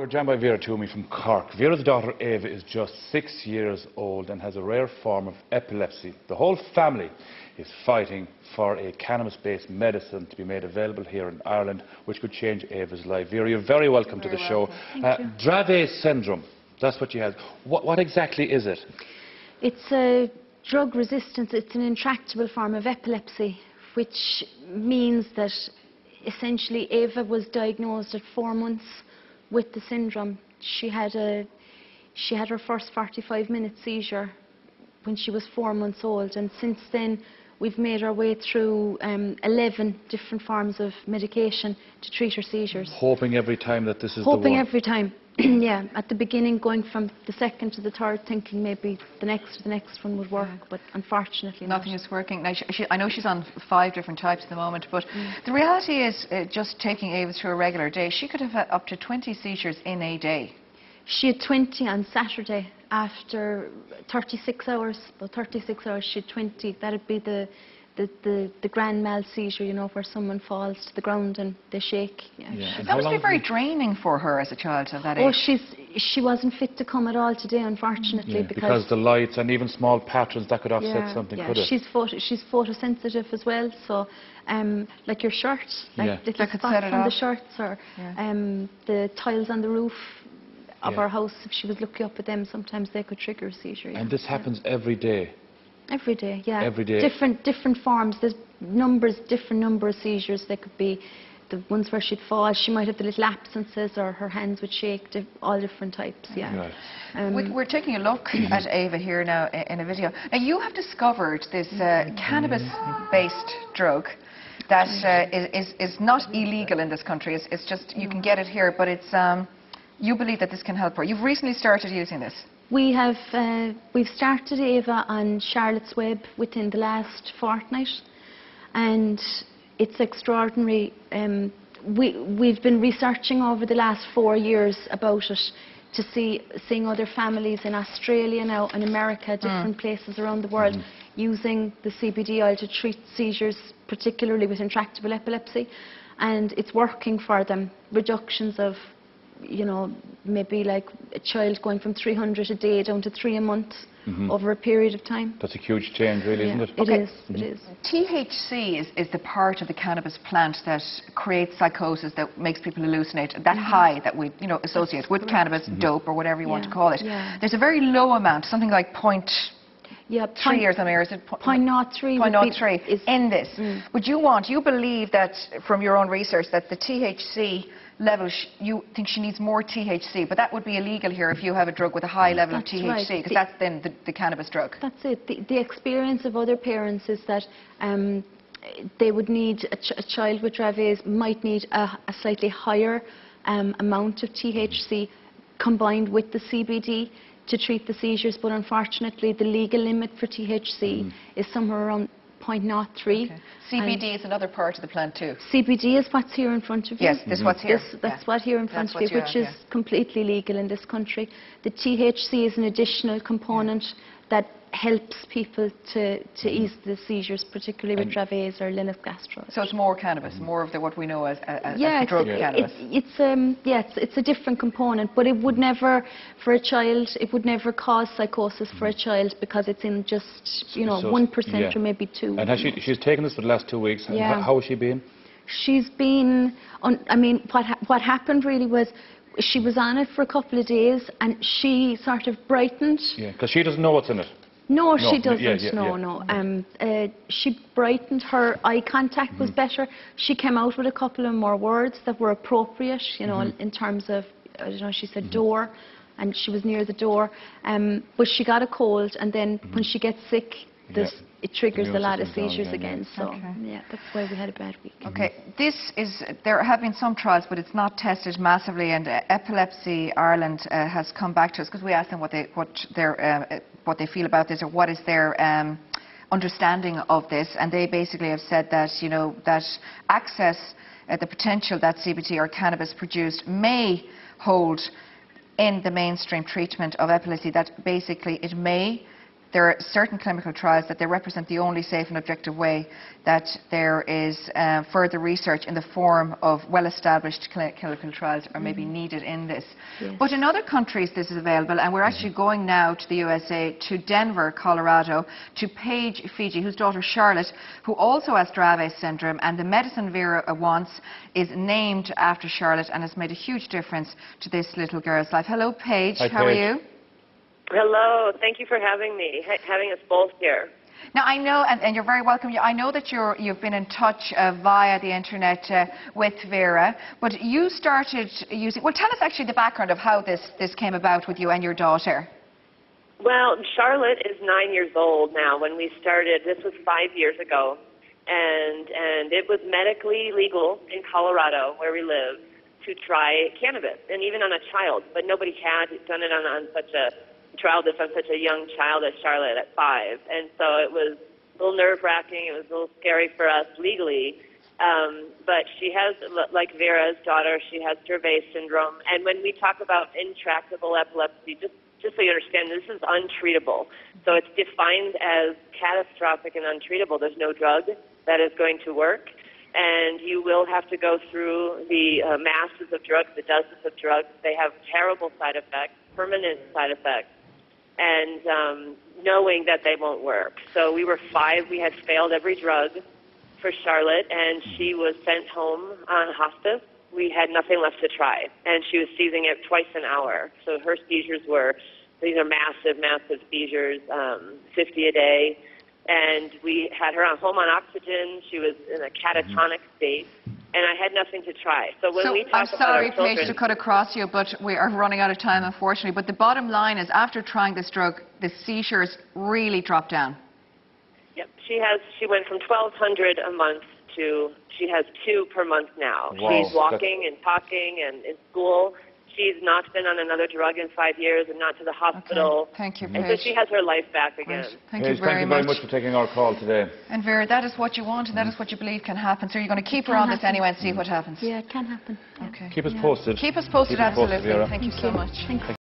We're joined by Vera Twomey from Cork. Vera's daughter Ava is just 6 years old and has a rare form of epilepsy. The whole family is fighting for a cannabis-based medicine to be made available here in Ireland, which could change Ava's life. Vera, you're very welcome to the show. Dravet syndrome, that's what you have. What exactly is it? It's a drug resistance. It's an intractable form of epilepsy, which means that essentially Ava was diagnosed at 4 months with the syndrome. She had her first 45-minute seizure when she was 4 months old, and since then we've made our way through 11 different forms of medication to treat her seizures. Hoping every time that this is the one? Hoping every time. Yeah, at the beginning going from the second to the third, thinking maybe the next one would work, but unfortunately nothing is working. Now, I know she's on 5 different types at the moment, but the reality is just taking Ava through a regular day, she could have had up to 20 seizures in a day. She had 20 on Saturday. After 36 hours, about 36 hours, she had 20. That would be the grand mal seizure, you know, where someone falls to the ground and they shake. Yeah. That must be very draining for her as a child of that age. Oh, she wasn't fit to come at all today, unfortunately. Because the lights and even small patterns, that could offset something, could it? She's photosensitive as well, so like your shirt, like little spots on the shirts, or the tiles on the roof of our house, if she was looking up at them, sometimes they could trigger a seizure. And this happens every day? Every day, yeah. Every day? Different forms. There's different number of seizures. They could be the ones where she'd fall. She might have the little absences, or her hands would shake. All different types, yeah. Right. We're taking a look at Ava here now in a video. Now, you have discovered this cannabis-based drug that is not illegal in this country. It's just, you can get it here, but it's, you believe that this can help her. You've recently started using this. We've started Ava on Charlotte's Web within the last fortnight, and it's extraordinary. We've been researching over the last 4 years about it, to seeing other families in Australia now and America, different places around the world, using the CBD oil to treat seizures, particularly with intractable epilepsy, and it's working for them. Reductions of, you know, maybe like a child going from 300 a day down to 3 a month over a period of time. That's a huge change, really, isn't it? It is. THC is the part of the cannabis plant that creates psychosis, that makes people hallucinate, that high that we associate with cannabis, dope, or whatever you want to call it. There's a very low amount, something like 0.3 or something, or is it 0.03? 0.03 in this. Would you believe that, from your own research, that the THC level, you think she needs more THC, but that would be illegal here if you have a drug with a high level of THC, because that's then the cannabis drug. That's it. The experience of other parents is that they would need, a child with Dravet might need a slightly higher amount of THC combined with the CBD to treat the seizures, but unfortunately the legal limit for THC is somewhere around 0.03. CBD is another part of the plant too. CBD is what's here in front of you. Yes, this is what's here. That's what here in front of you, which is completely legal in this country. The THC is an additional component that helps people to ease the seizures, particularly with Dravet or Lennox-Gastaut. So it's more cannabis, more of what we know as the drug cannabis. It's a different component, but it would never, for a child, it would never cause psychosis for a child, because it's in just 1% or maybe 2%. And she's taken this for the last 2 weeks. How has she been? She's been what happened really was, she was on it for a couple of days and she sort of brightened. Yeah, because she doesn't know what's in it. No, she doesn't. No. She brightened. Her eye contact was better. She came out with a couple of more words that were appropriate, in terms of, I don't know, she said door, and she was near the door. But she got a cold, and then when she gets sick, it triggers a lot of seizures again. So that's why we had a bad week. Okay, there have been some trials, but it's not tested massively, and Epilepsy Ireland has come back to us because we asked them what they feel about this, or what is their understanding of this, and they basically have said that that access, the potential that CBD or cannabis produced may hold in the mainstream treatment of epilepsy, that basically it may there are certain clinical trials that they represent the only safe and objective way that there is further research in the form of well-established clinical trials are maybe needed in this. Yes. But in other countries this is available, and we're actually going now to the USA, to Denver, Colorado, to Paige Fiji, whose daughter Charlotte, who also has Dravet syndrome, and the medicine Vera wants is named after Charlotte and has made a huge difference to this little girl's life. Hello, Paige. Hi, How are Paige. you? Hello. Thank you for having me, having us both here. Now, I know, and you're very welcome, I know that you've been in touch via the internet with Vera, but you started using, well, tell us actually the background of how this came about with you and your daughter. Well, Charlotte is 9 years old now. When we started, this was 5 years ago, and it was medically legal in Colorado, where we live, to try cannabis, and even on a child, but nobody had done it on such a trial this on such a young child as Charlotte at 5, and so it was a little nerve-wracking. It was a little scary for us legally, but she has, like Vera's daughter, she has Dravet syndrome, and when we talk about intractable epilepsy, just so you understand, this is untreatable. So it's defined as catastrophic and untreatable. There's no drug that is going to work, and you will have to go through the masses of drugs, the dozens of drugs. They have terrible side effects, permanent side effects, and knowing that they won't work. So we were 5. We had failed every drug for Charlotte, and she was sent home on hospice. We had nothing left to try, and she was seizing it twice an hour. So her seizures were, these are massive, massive seizures, 50 a day. And we had her home on oxygen. She was in a catatonic state, and I had nothing to try. So when we talk about our children, Paige, to cut across you, but we are running out of time, unfortunately. But the bottom line is, after trying this drug, the seizures really dropped down. yep, she went from 1,200 a month to she has 2 per month now. Wow, She's walking and talking and in school. She's not been on another drug in 5 years and not to the hospital. Okay. Thank you, And Paige. so she has her life back again. Right. Thank Paige, you very much. for taking our call today. And Vera, that is what you want, and that is what you believe can happen. So you're going to keep her on this anyway and see what happens. Yeah, it can happen. Yeah. Okay. Keep us posted. Keep us posted, Keep us posted, absolutely. Vera. Thank you so much. Thank you.